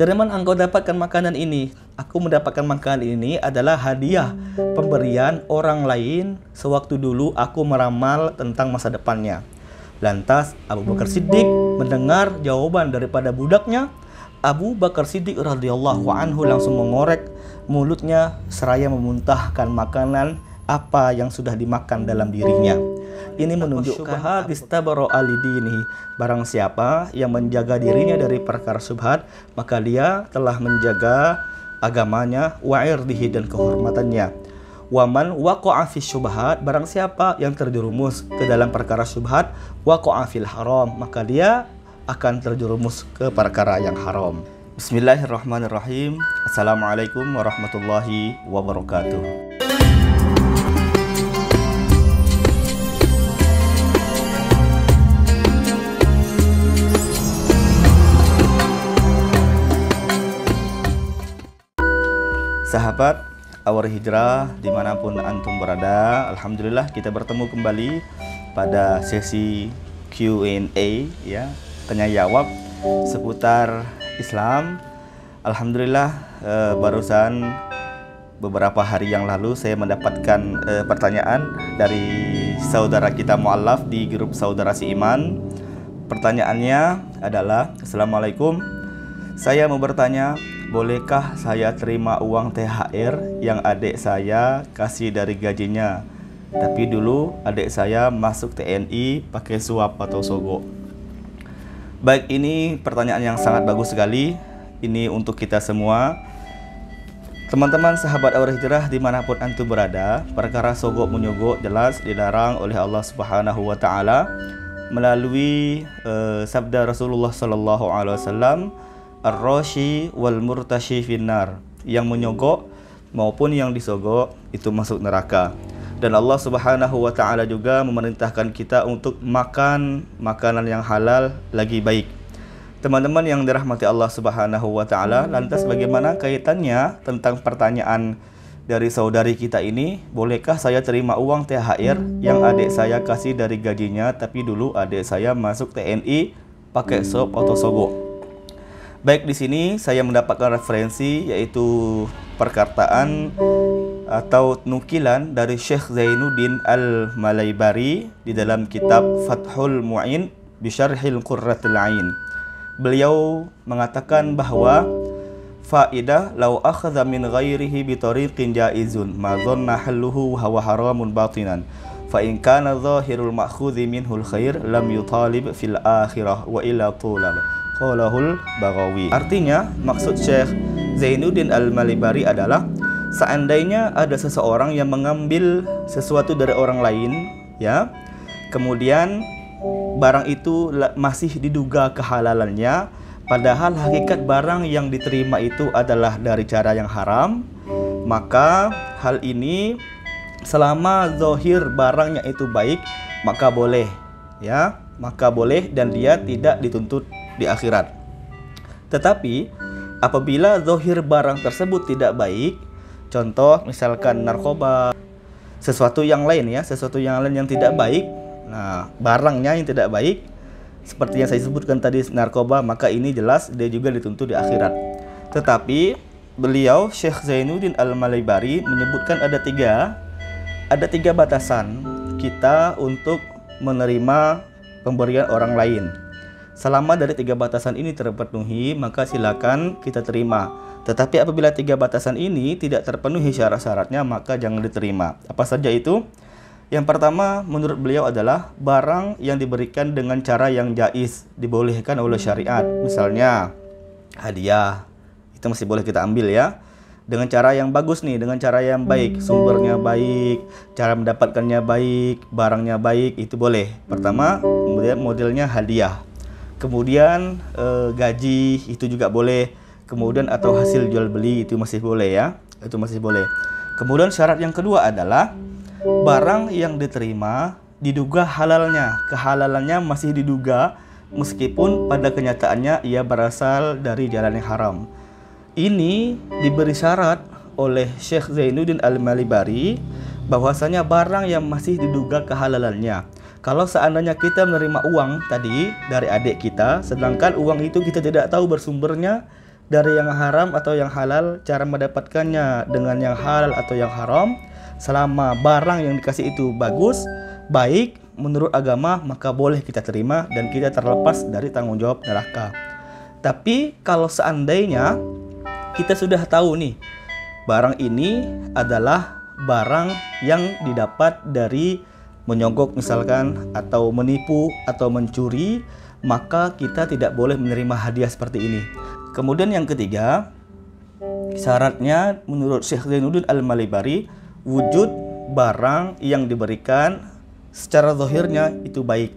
Dari mana engkau dapatkan makanan ini? Aku mendapatkan makanan ini adalah hadiah pemberian orang lain sewaktu dulu aku meramal tentang masa depannya. Lantas Abu Bakar Siddiq mendengar jawaban daripada budaknya. Abu Bakar Siddiq radhiyallahu anhu langsung mengorek mulutnya seraya memuntahkan makanan apa yang sudah dimakan dalam dirinya. Ini menunjukkan istabara alidini, barang siapa yang menjaga dirinya dari perkara syubhat, maka dia telah menjaga agamanya, wa irdihi, dan kehormatannya. Waman waqa'a fi syubhat, barang siapa yang terjerumus ke dalam perkara syubhat, waqa'a fil haram, maka dia akan terjerumus ke perkara yang haram. Bismillahirrahmanirrahim. Assalamualaikum warahmatullahi wabarakatuh. Sahabat Our Hijrah dimanapun antum berada, alhamdulillah kita bertemu kembali pada sesi Q&A, ya, tanya jawab seputar Islam. Alhamdulillah barusan beberapa hari yang lalu saya mendapatkan pertanyaan dari saudara kita mu'allaf di grup Saudara Seiman. Pertanyaannya adalah, Assalamualaikum, saya mau bertanya, bolehkah saya terima uang THR yang adik saya kasih dari gajinya? Tapi dulu adik saya masuk TNI pakai suap atau sogok. Baik, ini pertanyaan yang sangat bagus sekali. Ini untuk kita semua. Teman-teman sahabat Our Hijrah dimanapun antum berada, perkara sogok menyogok jelas dilarang oleh Allah Subhanahu wa Ta'ala melalui sabda Rasulullah Sallallahu Alaihi Wasallam, ar-rashi wal murtashi finnar, yang menyogok maupun yang disogok itu masuk neraka. Dan Allah Subhanahu wa Ta'ala juga memerintahkan kita untuk makan makanan yang halal lagi baik. Teman-teman yang dirahmati Allah Subhanahu wa Ta'ala, lantas bagaimana kaitannya tentang pertanyaan dari saudari kita ini? Bolehkah saya terima uang THR yang adik saya kasih dari gajinya, tapi dulu adik saya masuk TNI pakai sop atau sogok? Baik, di sini saya mendapatkan referensi, yaitu perkataan atau nukilan dari Syekh Zainuddin Al-Malaybari di dalam kitab Fathul Mu'in bi Syarhil Qurratul Ain. Beliau mengatakan bahwa faidah law akhadha min ghairihi bi tariqin jaizun ma dhanna halluhu wa huwa haramun batinan fa in kana zahirul ma'khudhi minhul khair lam yutalib fil akhirah wa illa tulab. Qalahul Baghawi. Artinya, maksud Syekh Zainuddin Al-Malaybari adalah seandainya ada seseorang yang mengambil sesuatu dari orang lain, ya, kemudian barang itu masih diduga kehalalannya, padahal hakikat barang yang diterima itu adalah dari cara yang haram, maka hal ini selama zahir barangnya itu baik, maka boleh, ya, maka boleh, dan dia tidak dituntut di akhirat. Tetapi apabila zahir barang tersebut tidak baik, contoh misalkan narkoba, sesuatu yang lain, ya, sesuatu yang lain yang tidak baik, nah barangnya yang tidak baik seperti yang saya sebutkan tadi, narkoba, maka ini jelas dia juga dituntut di akhirat. Tetapi beliau Syekh Zainuddin Al-Malaybari menyebutkan ada tiga batasan kita untuk menerima pemberian orang lain. Selama dari tiga batasan ini terpenuhi, maka silakan kita terima. Tetapi apabila tiga batasan ini tidak terpenuhi syarat-syaratnya, maka jangan diterima. Apa saja itu? Yang pertama menurut beliau adalah barang yang diberikan dengan cara yang jaiz, dibolehkan oleh syariat. Misalnya hadiah, itu masih boleh kita ambil, ya, dengan cara yang bagus nih, dengan cara yang baik, sumbernya baik, cara mendapatkannya baik, barangnya baik, itu boleh. Pertama, kemudian modelnya hadiah. Kemudian gaji itu juga boleh. Kemudian atau hasil jual beli itu masih boleh, ya. Itu masih boleh. Kemudian syarat yang kedua adalah barang yang diterima diduga halalnya. Kehalalannya masih diduga meskipun pada kenyataannya ia berasal dari jalan yang haram. Ini diberi syarat oleh Syekh Zainuddin Al-Malaybari bahwasanya barang yang masih diduga kehalalannya. Kalau seandainya kita menerima uang tadi dari adik kita, sedangkan uang itu kita tidak tahu bersumbernya dari yang haram atau yang halal, cara mendapatkannya dengan yang halal atau yang haram. Selama barang yang dikasih itu bagus, baik menurut agama, maka boleh kita terima dan kita terlepas dari tanggung jawab neraka. Tapi kalau seandainya kita sudah tahu nih, barang ini adalah barang yang didapat dari menyogok misalkan, atau menipu atau mencuri, maka kita tidak boleh menerima hadiah seperti ini. Kemudian yang ketiga, syaratnya menurut Syekh Zainuddin Al-Malibari, wujud barang yang diberikan secara zahirnya itu baik.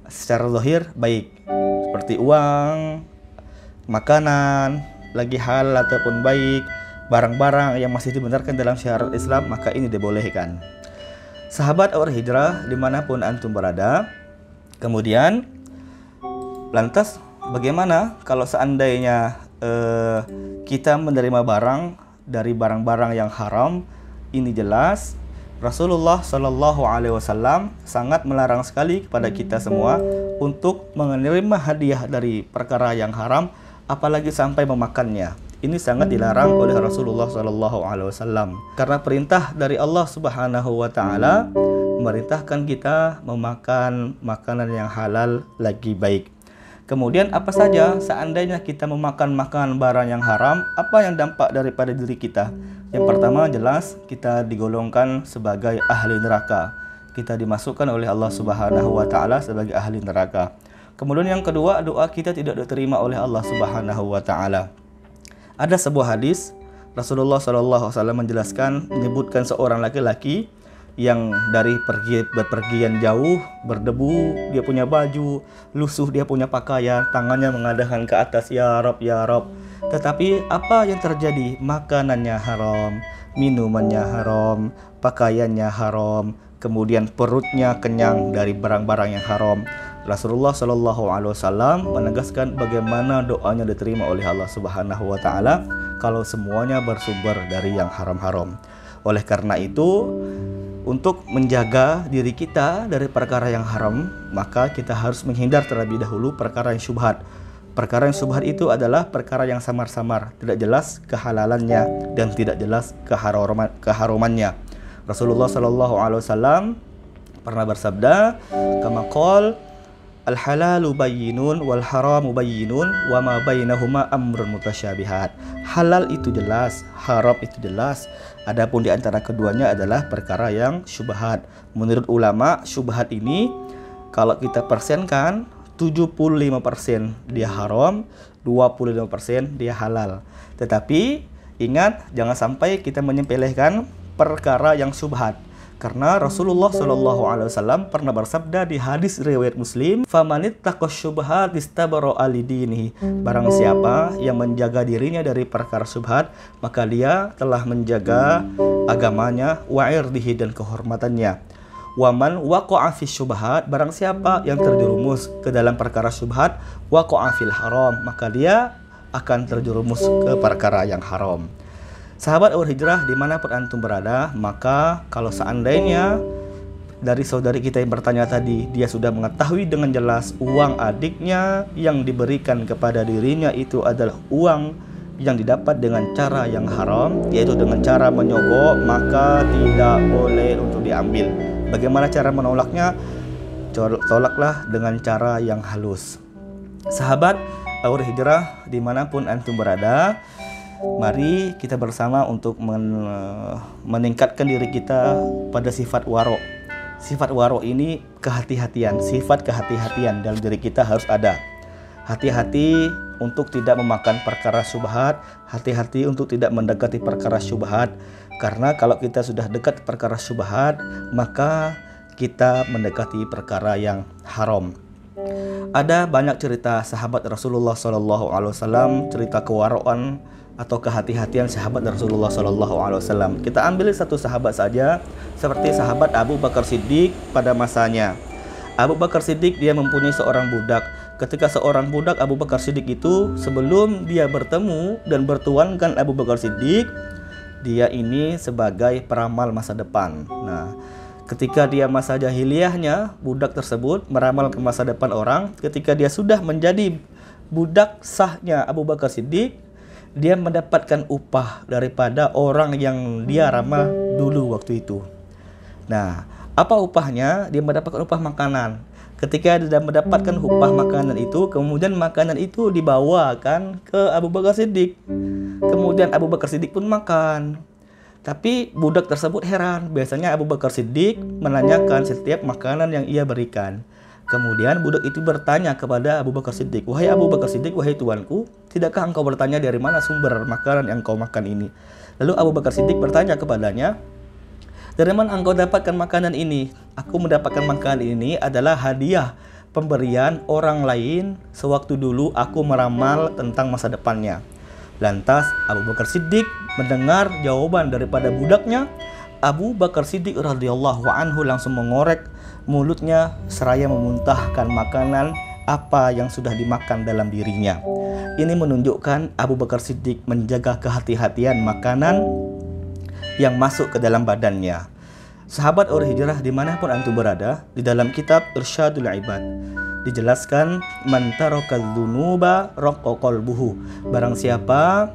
Secara zahir baik, seperti uang, makanan, lagi halal ataupun baik, barang-barang yang masih dibenarkan dalam syariat Islam, maka ini dibolehkan. Sahabat Awar Hijrah dimanapun antum berada, kemudian lantas bagaimana kalau seandainya kita menerima barang dari barang-barang yang haram? Ini jelas Rasulullah Shallallahu Alaihi Wasallam sangat melarang sekali kepada kita semua untuk menerima hadiah dari perkara yang haram, apalagi sampai memakannya. Ini sangat dilarang oleh Rasulullah Shallallahu Alaihi Wasallam karena perintah dari Allah Subhanahu Wa Taala memerintahkan kita memakan makanan yang halal lagi baik. Kemudian apa saja seandainya kita memakan makanan barang yang haram, apa yang dampak daripada diri kita? Yang pertama jelas kita digolongkan sebagai ahli neraka. Kita dimasukkan oleh Allah Subhanahu Wa Taala sebagai ahli neraka. Kemudian yang kedua, doa kita tidak diterima oleh Allah Subhanahu Wa Taala. Ada sebuah hadis Rasulullah SAW menjelaskan, menyebutkan seorang laki-laki yang dari berpergian jauh, berdebu, dia punya baju, lusuh dia punya pakaian, tangannya mengadakan ke atas, ya Rob, ya Rob. Tetapi apa yang terjadi? Makanannya haram, minumannya haram, pakaiannya haram, kemudian perutnya kenyang dari barang-barang yang haram. Rasulullah Shallallahu Alaihi Wasallam menegaskan bagaimana doanya diterima oleh Allah Subhanahu Wa Taala kalau semuanya bersumber dari yang haram-haram. Oleh karena itu, untuk menjaga diri kita dari perkara yang haram, maka kita harus menghindar terlebih dahulu perkara yang syubhat. Perkara yang syubhat itu adalah perkara yang samar-samar, tidak jelas kehalalannya dan tidak jelas keharumannya. Rasulullah Shallallahu Alaihi Wasallam pernah bersabda, kama qol, al-halalu bayyinun wal haramu bayyinun wa ma bainahuma amrun mutasyabihat. Halal itu jelas, haram itu jelas. Adapun di antara keduanya adalah perkara yang syubhat. Menurut ulama, syubhat ini kalau kita persenkan 75% dia haram, 25% dia halal. Tetapi ingat, jangan sampai kita menyepelekan perkara yang syubhat. Karena Rasulullah Shallallahu Alaihi Wasallam pernah bersabda di hadis riwayat Muslim, "Famanit taqos syubhat istabara alidinihi." Barang siapa yang menjaga dirinya dari perkara syubhat, maka dia telah menjaga agamanya, wa irdihi dan kehormatannya. Waman waqa'a fi syubhat, barang siapa yang terjerumus ke dalam perkara syubhat, waqa'a fil haram, maka dia akan terjerumus ke perkara yang haram. Sahabat Awar Hijrah dimanapun antum berada, maka kalau seandainya dari saudari kita yang bertanya tadi, dia sudah mengetahui dengan jelas uang adiknya yang diberikan kepada dirinya itu adalah uang yang didapat dengan cara yang haram, yaitu dengan cara menyogok, maka tidak boleh untuk diambil. Bagaimana cara menolaknya? Tolaklah dengan cara yang halus. Sahabat Awar Hijrah dimanapun antum berada, mari kita bersama untuk meningkatkan diri kita pada sifat waro. Sifat waro ini kehati-hatian, sifat kehati-hatian dalam diri kita harus ada. Hati-hati untuk tidak memakan perkara syubhat, hati-hati untuk tidak mendekati perkara syubhat. Karena kalau kita sudah dekat perkara syubhat, maka kita mendekati perkara yang haram. Ada banyak cerita sahabat Rasulullah SAW, cerita kewaraan atau kehati-hatian sahabat Rasulullah SAW. Kita ambil satu sahabat saja, seperti sahabat Abu Bakar Siddiq pada masanya. Abu Bakar Siddiq dia mempunyai seorang budak. Ketika seorang budak Abu Bakar Siddiq itu, sebelum dia bertemu dan bertuankan Abu Bakar Siddiq, dia ini sebagai peramal masa depan. Nah, ketika dia masa jahiliyahnya, budak tersebut meramal ke masa depan orang. Ketika dia sudah menjadi budak sahnya Abu Bakar Siddiq, dia mendapatkan upah daripada orang yang dia ramal dulu waktu itu. Nah, apa upahnya? Dia mendapatkan upah makanan. Ketika dia mendapatkan upah makanan itu, kemudian makanan itu dibawakan ke Abu Bakar Siddiq. Kemudian Abu Bakar Siddiq pun makan. Tapi budak tersebut heran. Biasanya Abu Bakar Siddiq menanyakan setiap makanan yang ia berikan. Kemudian budak itu bertanya kepada Abu Bakar Siddiq, "Wahai Abu Bakar Siddiq, wahai tuanku, tidakkah engkau bertanya dari mana sumber makanan yang kau makan ini?" Lalu Abu Bakar Siddiq bertanya kepadanya, "Dari mana engkau dapatkan makanan ini?" "Aku mendapatkan makanan ini adalah hadiah pemberian orang lain sewaktu dulu aku meramal tentang masa depannya." Lantas Abu Bakar Siddiq mendengar jawaban daripada budaknya. Abu Bakar Siddiq radhiyallahu anhu langsung mengorek mulutnya seraya memuntahkan makanan apa yang sudah dimakan dalam dirinya. Ini menunjukkan Abu Bakar Siddiq menjaga kehati-hatian makanan yang masuk ke dalam badannya. Sahabat Aura Hijrah dimanapun antum berada, di dalam kitab Irsyadul Ibad dijelaskan, man tarakadz dzunuba raqqa qalbuhu. Barang siapa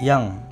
yang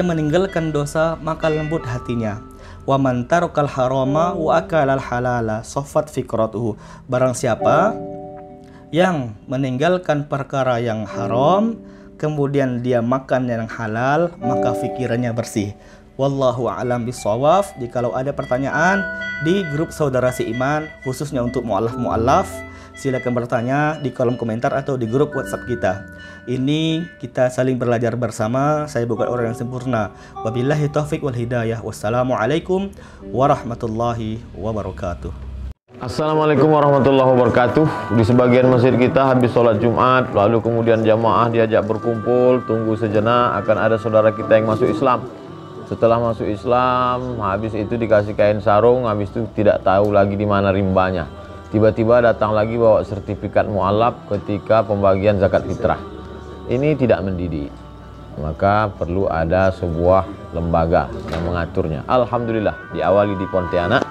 meninggalkan dosa, maka lembut hatinya. Wa man tarakal harama wa akalal halala saffat fikratuhu. Barang siapa yang meninggalkan perkara yang haram, kemudian dia makan yang halal, maka fikirannya bersih. Wallahu a'lam bishawab. Jikalau ada pertanyaan di grup Saudara Seiman, khususnya untuk mu'alaf, silakan bertanya di kolom komentar atau di grup WhatsApp kita. Ini kita saling belajar bersama. Saya bukan orang yang sempurna. Wabillahi taufiq wal hidayah. Wassalamualaikum warahmatullahi wabarakatuh. Assalamualaikum warahmatullahi wabarakatuh. Di sebagian masjid kita habis sholat Jumat, lalu kemudian jamaah diajak berkumpul, tunggu sejenak, akan ada saudara kita yang masuk Islam. Setelah masuk Islam, habis itu dikasih kain sarung, habis itu tidak tahu lagi di mana rimbanya. Tiba-tiba datang lagi bawa sertifikat mu'alaf ketika pembagian zakat fitrah. Ini tidak mendidik, maka perlu ada sebuah lembaga yang mengaturnya. Alhamdulillah diawali di Pontianak,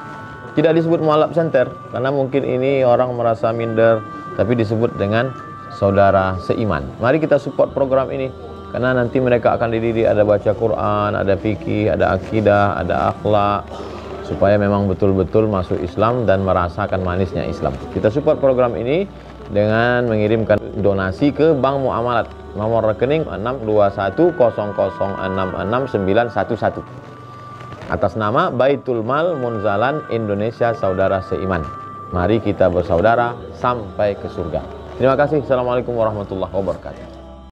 tidak disebut mu'alaf center karena mungkin ini orang merasa minder, tapi disebut dengan saudara seiman. Mari kita support program ini, karena nanti mereka akan dididik, ada baca Quran, ada fikih, ada akidah, ada akhlak, supaya memang betul-betul masuk Islam dan merasakan manisnya Islam. Kita support program ini dengan mengirimkan donasi ke Bank Muamalat, nomor rekening 62100666911 atas nama Baitul Mal Munzalan Indonesia Saudara Seiman. Mari kita bersaudara sampai ke surga. Terima kasih. Assalamualaikum warahmatullahi wabarakatuh.